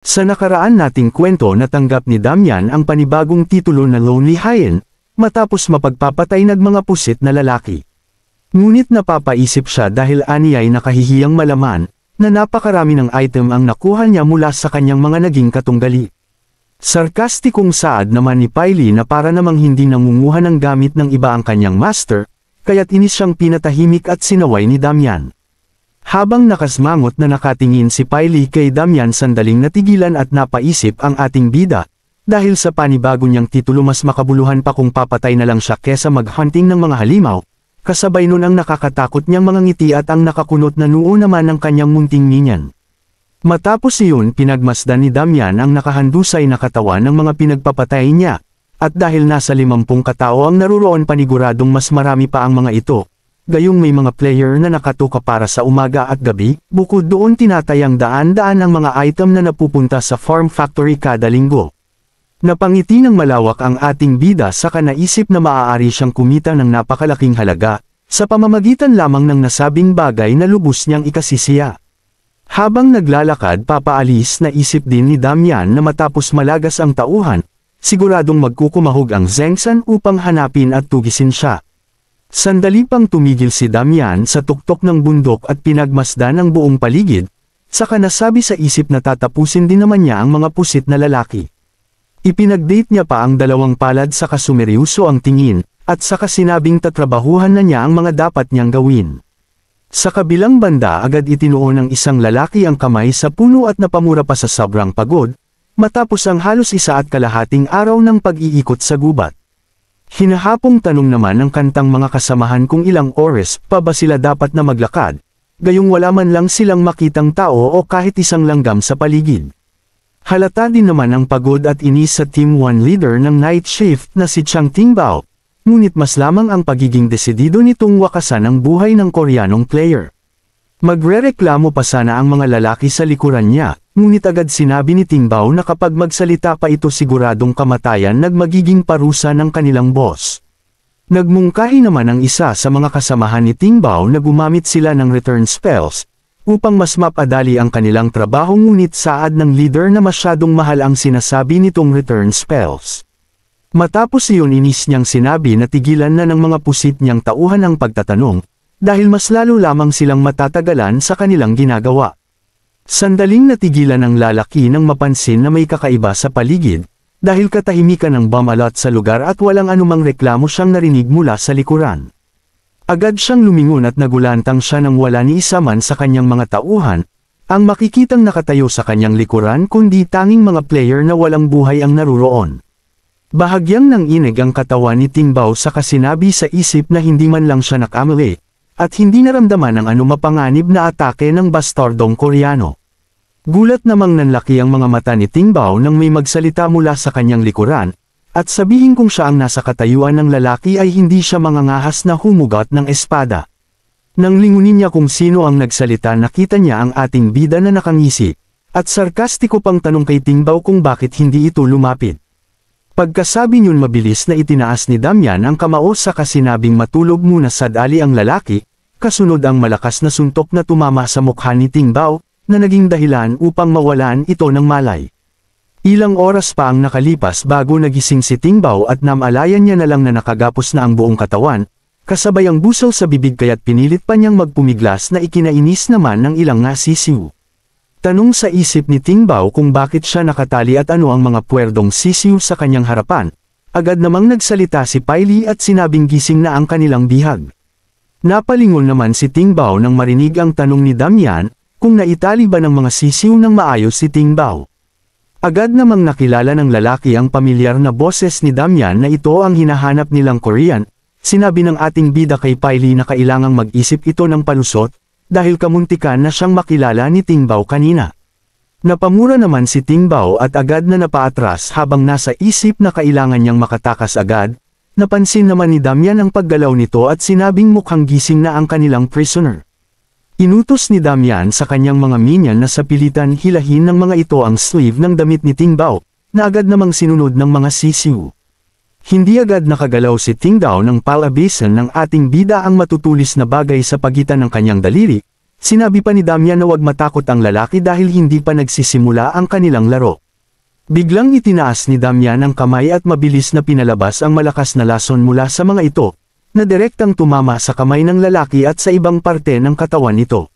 Sa nakaraan nating kwento natanggap ni Damian ang panibagong titulo na Lonely Hyena, matapos mapagpapatay ng mga pusit na lalaki. Ngunit napapaisip siya dahil aniyay nakahihiyang malaman, na napakarami ng item ang nakuha niya mula sa kanyang mga naging katunggali. Sarkastikong saad naman ni Piley na para namang hindi nangunguha ng gamit ng iba ang kanyang master, kaya't inis siyang pinatahimik at sinaway ni Damian. Habang nakasmangot na nakatingin si Piley kay Damian, sandaling natigilan at napaisip ang ating bida, dahil sa panibago niyang titulo mas makabuluhan pa kung papatay na lang siya kesa mag-hunting ng mga halimaw, kasabay nun ang nakakatakot niyang mga ngiti at ang nakakunot na noo naman ng kanyang munting minion. Matapos iyon pinagmasdan ni Damian ang nakahandusay na katawan ng mga pinagpapatay niya, at dahil nasa 50 katao ang naruroon paniguradong mas marami pa ang mga ito. Gayong may mga player na nakatuka para sa umaga at gabi, bukod doon tinatayang daan-daan ang mga item na napupunta sa farm factory kada linggo. Napangiti ng malawak ang ating bida sa kanaisip na maaari siyang kumita ng napakalaking halaga, sa pamamagitan lamang ng nasabing bagay na lubos niyang ikasisiya. Habang naglalakad papaalis, naisip din ni Damian na matapos malagas ang tauhan, siguradong magkukumahog ang Zengsan upang hanapin at tugisin siya. Sandali pang tumigil si Damian sa tuktok ng bundok at pinagmasdan ang buong paligid, saka nasabi sa isip na tatapusin din naman niya ang mga pusit na lalaki. Ipinagdate niya pa ang dalawang palad saka sumeryoso ang tingin, at saka sinabing tatrabahuhan na niya ang mga dapat niyang gawin. Sa kabilang banda agad itinuon ng isang lalaki ang kamay sa puno at napamura pa sa sobrang pagod, matapos ang halos 1.5 araw ng pag-iikot sa gubat. Hinahapong tanong naman ng kantang mga kasamahan kung ilang oras pa ba sila dapat na maglakad, gayong wala man lang silang makitang tao o kahit isang langgam sa paligid. Halata din naman ang pagod at inis sa Team 1 leader ng night shift na si Chang Tingbao, ngunit mas lamang ang pagiging desidido nitong wakasan ang buhay ng Koreanong player. Magrereklamo pa sana ang mga lalaki sa likuran niya, ngunit agad sinabi ni Tingbao na kapag magsalita pa ito siguradong kamatayan magiging parusa ng kanilang boss. Nagmungkahi naman ang isa sa mga kasamahan ni Tingbao na gumamit sila ng return spells, upang mas mapadali ang kanilang trabaho, ngunit saad ng leader na masyadong mahal ang sinasabi nitong return spells. Matapos iyon inis niyang sinabi na tigilan na ng mga pusit niyang tauhan ang pagtatanong, dahil mas lalo lamang silang matatagalan sa kanilang ginagawa. Sandaling natigilan ang lalaki nang mapansin na may kakaiba sa paligid, dahil katahimikan ng bumalot sa lugar at walang anumang reklamo siyang narinig mula sa likuran. Agad siyang lumingon at nagulantang siya nang wala ni isa man sa kanyang mga tauhan, ang makikitang nakatayo sa kanyang likuran kundi tanging mga player na walang buhay ang naruroon. Bahagyang nanginig ang katawan ni Tingbao sa kasinabi sa isip na hindi man lang siya nakamali, at hindi naramdaman ang anumapanganib na atake ng bastardong Koreano. Gulat namang nanlaki ang mga mata ni Tingbao nang may magsalita mula sa kanyang likuran, at sabihin kung siya ang nasa katayuan ng lalaki ay hindi siya mangangahas na humugot ng espada. Nang lingunin niya kung sino ang nagsalita, nakita niya ang ating bida na nakangisi, at sarkastiko pang tanong kay Tingbao kung bakit hindi ito lumapit. Pagkasabi niyon mabilis na itinaas ni Damian ang kamao sa kasinabing matulog muna sadali ang lalaki, kasunod ang malakas na suntok na tumama sa mukha ni Tingbao, na naging dahilan upang mawalan ito ng malay. Ilang oras pa ang nakalipas bago nagising si Tingbao at namalayan niya na lang na nakagapos na ang buong katawan, kasabay ang busaw sa bibig, kaya't pinilit pa niyang magpumiglas na ikinainis naman ng ilang nasisiw. Tanong sa isip ni Tingbao kung bakit siya nakatali at ano ang mga puwerdong sisiw sa kanyang harapan, agad namang nagsalita si Piley at sinabing gising na ang kanilang bihag. Napalingon naman si Tingbao nang marinig ang tanong ni Damian, kung naitali ba ng mga sisiw ng maayos si Tingbao. Agad namang nakilala ng lalaki ang pamilyar na boses ni Damian na ito ang hinahanap nilang Korean. Sinabi ng ating bida kay Piley na kailangang mag-isip ito ng palusot, dahil kamuntikan na siyang makilala ni Tingbao kanina. Napamura naman si Tingbao at agad na napaatras habang nasa isip na kailangan niyang makatakas agad. Napansin naman ni Damian ang paggalaw nito at sinabing mukhang gising na ang kanilang prisoner. Inutos ni Damian sa kanyang mga minion na sa pilitan hilahin ng mga ito ang sleeve ng damit ni Tingbao, na agad namang sinunod ng mga sisiw. Hindi agad nakagalaw si Tingbao ng palabisan ng ating bida ang matutulis na bagay sa pagitan ng kanyang daliri, Sinabi pa ni Damian na huwag matakot ang lalaki dahil hindi pa nagsisimula ang kanilang laro. Biglang itinaas ni Damian ang kamay at mabilis na pinalabas ang malakas na lason mula sa mga ito, na direktang tumama sa kamay ng lalaki at sa ibang parte ng katawan nito.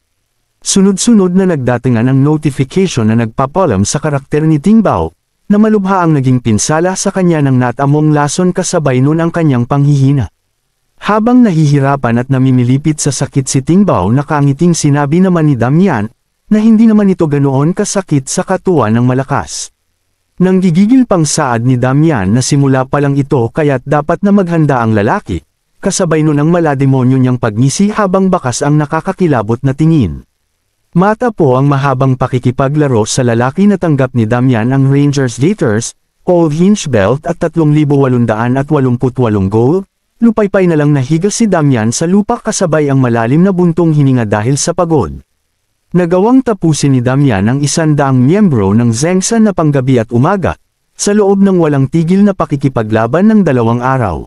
Sunod-sunod na nagdatingan ang notification na nagpapalam sa karakter ni Ting Bao, na malubha ang naging pinsala sa kanya ng natamong lason kasabay nun ang kanyang panghihina. Habang nahihirapan at namimilipit sa sakit si Ting Bao, nakangiting sinabi naman ni Damian, na hindi naman ito ganoon kasakit sa katuwa ng malakas. Nang gigigil pang saad ni Damian na simula pa lang ito kaya't dapat na maghanda ang lalaki, kasabay nun ang malademonyo niyang pagngisi habang bakas ang nakakakilabot na tingin. Mata po ang mahabang pakikipaglaro sa lalaki na tanggap ni Damian ang Rangers Gators, Old Hinge Belt at 3,888 gold. Lupaypay na lang nahiga si Damian sa lupa kasabay ang malalim na buntong hininga dahil sa pagod. Nagawang tapusin ni Damian ang 100 miyembro ng Zengsan na panggabi at umaga, sa loob ng walang tigil na pakikipaglaban ng 2 araw.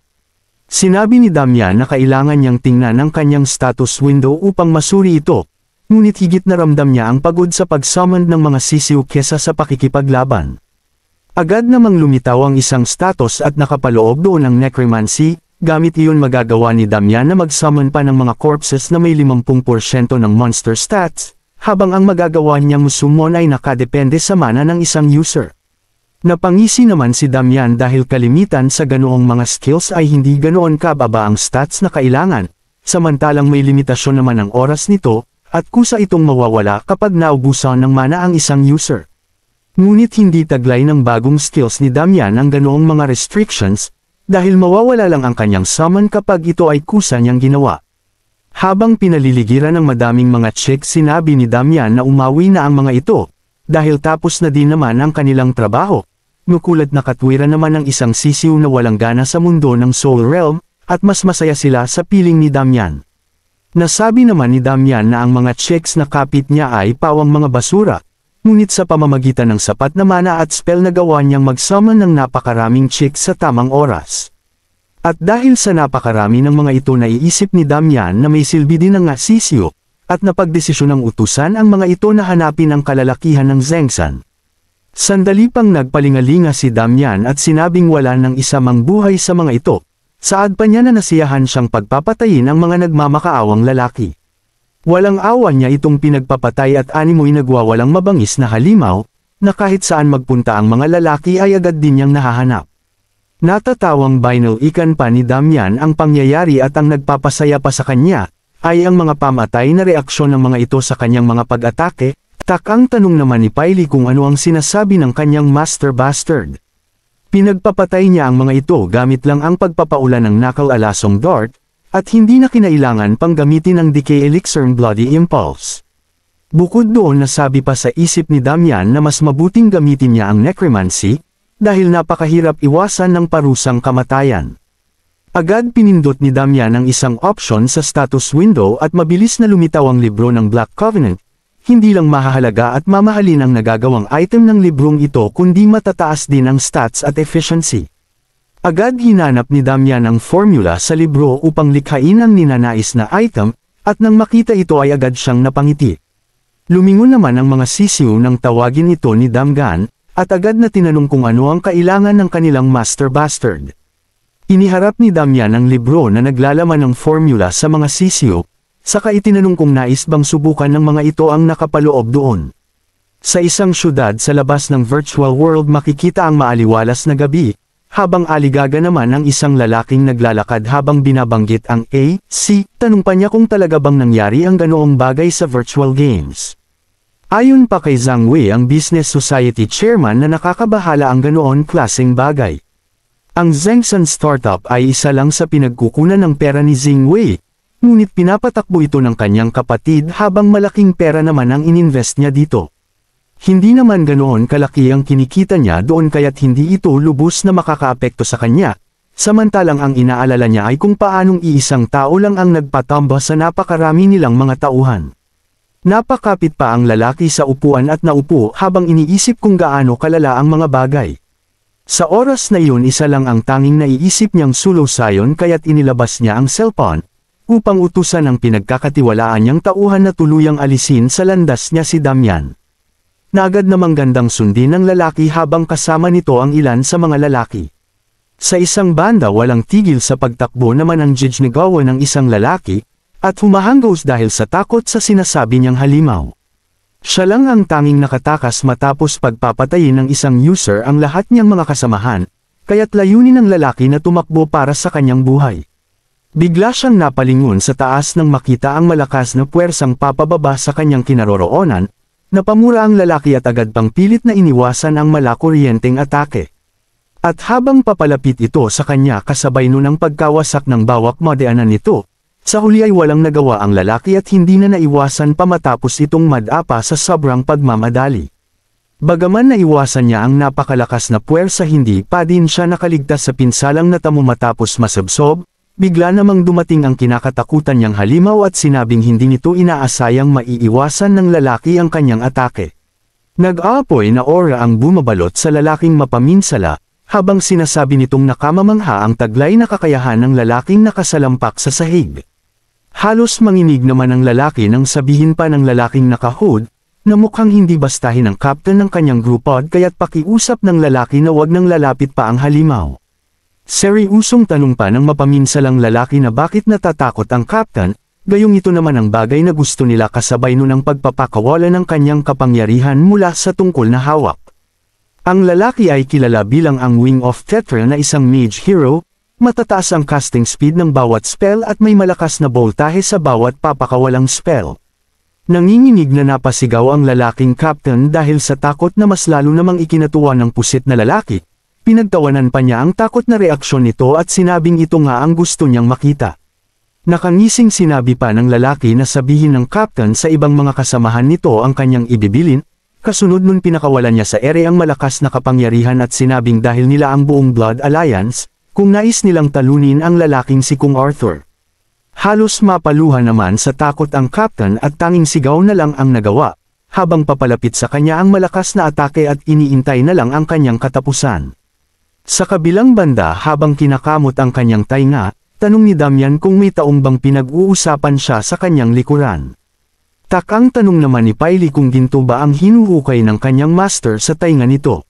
Sinabi ni Damian na kailangan niyang tingnan ang kanyang status window upang masuri ito, ngunit higit na ramdam niya ang pagod sa pag-summon ng mga sisiw kesa sa pakikipaglaban. Agad namang lumitaw ang isang status at nakapaloob doon ang necromancy, gamit iyon magagawa ni Damian na mag-summon pa ng mga corpses na may 50% ng monster stats, habang ang magagawa niyang summon ay nakadepende sa mana ng isang user. Napangisi naman si Damian dahil kalimitan sa ganoong mga skills ay hindi ganoon kababa ang stats na kailangan, samantalang may limitasyon naman ang oras nito, at kusa itong mawawala kapag naubusan ng mana ang isang user. Ngunit hindi taglay ng bagong skills ni Damian ang ganoong mga restrictions, dahil mawawala lang ang kanyang summon kapag ito ay kusa niyang ginawa. Habang pinaliligiran ng madaming mga chicks, sinabi ni Damian na umawi na ang mga ito, dahil tapos na din naman ang kanilang trabaho. Nukulat na katwiran naman ng isang sisiw na walang gana sa mundo ng Soul Realm, at mas masaya sila sa piling ni Damian. Nasabi naman ni Damian na ang mga chicks na kapit niya ay pawang mga basura, ngunit sa pamamagitan ng sapat na mana at spell na gawa niyang mag-summon ng napakaraming chicks sa tamang oras. At dahil sa napakarami ng mga ito, naiisip ni Damian na may silbi din ang sisiw, at napagdesisyon ng utusan ang mga ito na hanapin ang kalalakihan ng Zengsan. Sandali pang nagpalingalinga si Damian at sinabing wala ng isa mang buhay sa mga ito. Saad pa niya na nasiyahan siyang pagpapatayin ang mga nagmamakaawang lalaki. Walang awa niya itong pinagpapatay at animoy nagwawalang mabangis na halimaw, na kahit saan magpunta ang mga lalaki ay agad din niyang nahahanap. Natatawang binalikan pa ni Damian ang pangyayari at ang nagpapasaya pa sa kanya, ay ang mga pamatay na reaksyon ng mga ito sa kanyang mga pag-atake. Takang tanong naman ni Piley kung ano ang sinasabi ng kanyang Master Bastard. Pinagpapatay niya ang mga ito gamit lang ang pagpapaulan ng Knuckle Alasong Dart, at hindi na kinailangan pang gamitin ang Decay Elixir Bloody Impulse. Bukod doon, nasabi pa sa isip ni Damian na mas mabuting gamitin niya ang Necromancy, dahil napakahirap iwasan ng parusang kamatayan. Agad pinindot ni Damian ang isang option sa status window at mabilis na lumitaw ang libro ng Black Covenant. Hindi lang mahahalaga at mamahalin ang nagagawang item ng librong ito kundi matataas din ang stats at efficiency. Agad hinanap ni Damian ang formula sa libro upang likhain ang ninanais na item, at nang makita ito ay agad siyang napangiti. Lumingon naman ang mga sisiw nang tawagin ito ni Damgan, at agad na tinanong kung ano ang kailangan ng kanilang Master Bastard. Iniharap ni Damian ang libro na naglalaman ng formula sa mga sisiw, saka itinanong kung nais bang subukan ng mga ito ang nakapaloob doon. Sa isang syudad sa labas ng virtual world makikita ang maaliwalas na gabi, habang aligaga naman ang isang lalaking naglalakad habang binabanggit ang AC, tanong pa niya kung talaga bang nangyari ang ganoong bagay sa virtual games. Ayon pa kay Zhang Wei, ang Business Society Chairman, na nakakabahala ang ganoon klaseng bagay. Ang Zengsan Startup ay isa lang sa pinagkukunan ng pera ni Zhang Wei, ngunit pinapatakbo ito ng kanyang kapatid habang malaking pera naman ang ininvest niya dito. Hindi naman ganoon kalaki ang kinikita niya doon kaya't hindi ito lubos na makakaapekto sa kanya, samantalang ang inaalala niya ay kung paanong iisang tao lang ang nagpatamba sa napakarami nilang mga tauhan. Napakapit pa ang lalaki sa upuan at naupo habang iniisip kung gaano kalala ang mga bagay. Sa oras na iyon isa lang ang tanging naiisip niyang sulusayon kaya't inilabas niya ang cellphone, upang utusan ang pinagkakatiwalaan niyang tauhan na tuluyang alisin sa landas niya si Damian. Naagad namang gandang sundin ng lalaki habang kasama nito ang ilan sa mga lalaki. Sa isang banda walang tigil sa pagtakbo naman ang Jijnigawa ng isang lalaki, at humahanggaws dahil sa takot sa sinasabi niyang halimaw. Siya lang ang tanging nakatakas matapos pagpapatayin ng isang user ang lahat niyang mga kasamahan, kaya't layunin ng lalaki na tumakbo para sa kanyang buhay. Bigla siyang napalingon sa taas nang makita ang malakas na puwersang papababa sa kanyang kinaroroonan, napamura ang lalaki at agad pang pilit na iniwasan ang malakuryenteng atake. At habang papalapit ito sa kanya kasabay nun ang pagkawasak ng bawak madeanan nito, sa huli ay walang nagawa ang lalaki at hindi na naiwasan pa matapos itong madapa sa sobrang pagmamadali. Bagaman naiwasan niya ang napakalakas na puwersa hindi pa din siya nakaligtas sa pinsalang natamo matapos masabsob, bigla namang dumating ang kinakatakutan niyang halimaw at sinabing hindi nito inaasayang maiiwasan ng lalaki ang kanyang atake. Nag-aapoy na aura ang bumabalot sa lalaking mapaminsala, habang sinasabi nitong nakamamangha ang taglay na kakayahan ng lalaking nakasalampak sa sahig. Halos manginig naman ang lalaki nang sabihin pa ng lalaking nakahood, na mukhang hindi bastahin ang captain ng kanyang grupod kaya't pakiusap ng lalaki na wag nang lalapit pa ang halimaw. Seryosong tanong pa ng mapaminsalang lalaki na bakit natatakot ang captain, gayong ito naman ang bagay na gusto nila kasabay nun ang pagpapakawala ng kanyang kapangyarihan mula sa tungkol na hawak. Ang lalaki ay kilala bilang ang Wing of Tetra na isang mage hero, matataas ang casting speed ng bawat spell at may malakas na boltahe sa bawat papakawalang spell. Nanginginig na napasigaw ang lalaking captain dahil sa takot na mas lalo namang ikinatuwa ng pusit na lalaki, pinagtawanan pa niya ang takot na reaksyon nito at sinabing ito nga ang gusto niyang makita. Nakangising sinabi pa ng lalaki na sabihin ng captain sa ibang mga kasamahan nito ang kanyang ibibilin, kasunod nun pinakawalan niya sa ere ang malakas na kapangyarihan at sinabing dahil nila ang buong Blood Alliance, kung nais nilang talunin ang lalaking si Kung Arthur. Halos mapaluhan naman sa takot ang captain at tanging sigaw na lang ang nagawa, habang papalapit sa kanya ang malakas na atake at iniintay na lang ang kanyang katapusan. Sa kabilang banda habang kinakamot ang kanyang tainga, tanong ni Damian kung may taong bang pinag-uusapan siya sa kanyang likuran. Takang tanong naman ni Piley kung ginto ba ang hinuhukay ng kanyang master sa tainga nito.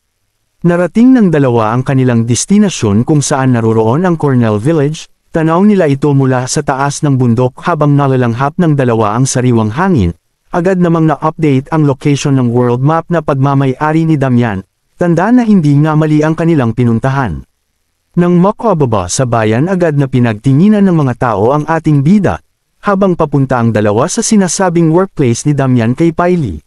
Narating ng dalawa ang kanilang destinasyon kung saan naroroon ang Cornell Village, tanaw nila ito mula sa taas ng bundok habang nalalanghap ng dalawa ang sariwang hangin, agad namang na-update ang location ng world map na pagmamay-ari ni Damian, tanda na hindi nga mali ang kanilang pinuntahan. Nang makababa sa bayan agad na pinagtinginan ng mga tao ang ating bida, habang papunta ang dalawa sa sinasabing workplace ni Damian kay Piley.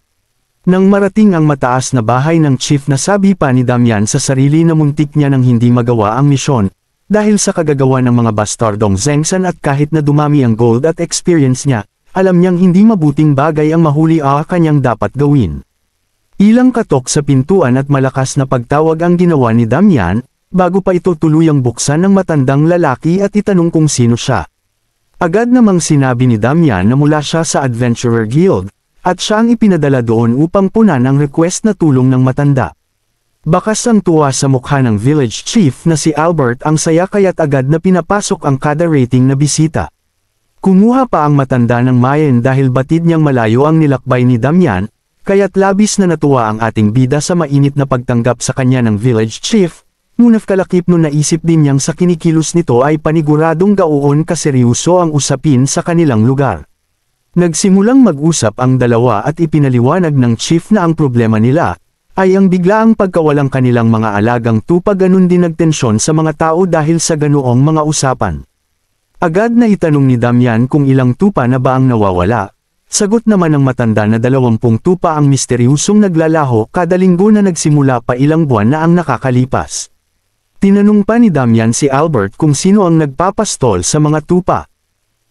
Nang marating ang mataas na bahay ng chief nasabi pa ni Damian sa sarili na muntik niya nang hindi magawa ang misyon, dahil sa kagagawa ng mga bastardong Zengsan at kahit na dumami ang gold at experience niya, alam niyang hindi mabuting bagay ang mahuli kanyang dapat gawin. Ilang katok sa pintuan at malakas na pagtawag ang ginawa ni Damian, bago pa ito tuluyang buksan ng matandang lalaki at itanong kung sino siya. Agad namang sinabi ni Damian na mula siya sa Adventurer Guild, at siya ang ipinadala doon upang punan ang request na tulong ng matanda. Bakas ang tuwa sa mukha ng village chief na si Albert ang saya kaya't agad na pinapasok ang kada rating na bisita. Kumuha pa ang matanda ng mayen dahil batid niyang malayo ang nilakbay ni Damian, kaya't labis na natuwa ang ating bida sa mainit na pagtanggap sa kanya ng village chief, ngunit kalakip nun naisip din niyang sa kinikilos nito ay paniguradong gauon kaseryoso ang usapin sa kanilang lugar. Nagsimulang mag-usap ang dalawa at ipinaliwanag ng chief na ang problema nila, ay ang biglaang pagkawalang kanilang mga alagang tupa ganun din nagtensyon sa mga tao dahil sa ganoong mga usapan. Agad na itanong ni Damian kung ilang tupa na ba ang nawawala, sagot naman ng matanda na 20 tupa ang misteryosong naglalaho kada linggo na nagsimula pa ilang buwan na ang nakakalipas. Tinanong pa ni Damian si Albert kung sino ang nagpapastol sa mga tupa.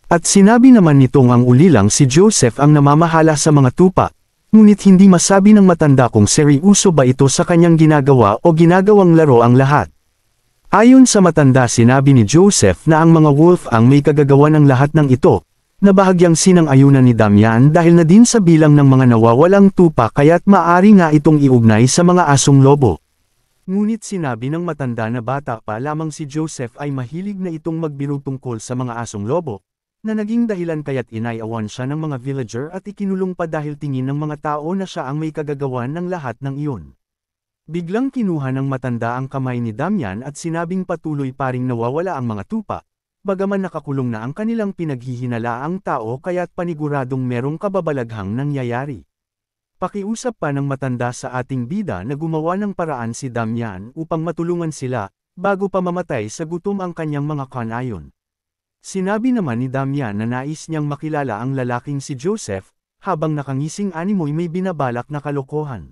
At sinabi naman nitong ang ulilang si Joseph ang namamahala sa mga tupa, ngunit hindi masabi ng matanda kung seryoso ba ito sa kanyang ginagawa o ginagawang laro ang lahat. Ayon sa matanda sinabi ni Joseph na ang mga wolf ang may kagagawa ng lahat ng ito, na bahagyang sinang-ayunan ni Damian dahil na din sa bilang ng mga nawawalang tupa kaya't maari nga itong iugnay sa mga asong lobo. Ngunit sinabi ng matanda na bata pa lamang si Joseph ay mahilig na itong magbiro tungkol sa mga asong lobo, na naging dahilan kaya't inayawan siya ng mga villager at ikinulong pa dahil tingin ng mga tao na siya ang may kagagawan ng lahat ng iyon. Biglang kinuha ng matanda ang kamay ni Damian at sinabing patuloy pa ring nawawala ang mga tupa, bagaman nakakulong na ang kanilang pinaghihinalaang tao kaya't paniguradong merong kababalaghang nangyayari. Pakiusap pa ng matanda sa ating bida na gumawa ng paraan si Damian upang matulungan sila, bago pa mamatay sa gutom ang kanyang mga kanayon. Sinabi naman ni Damian na nais niyang makilala ang lalaking si Joseph, habang nakangising animoy may binabalak na kalokohan.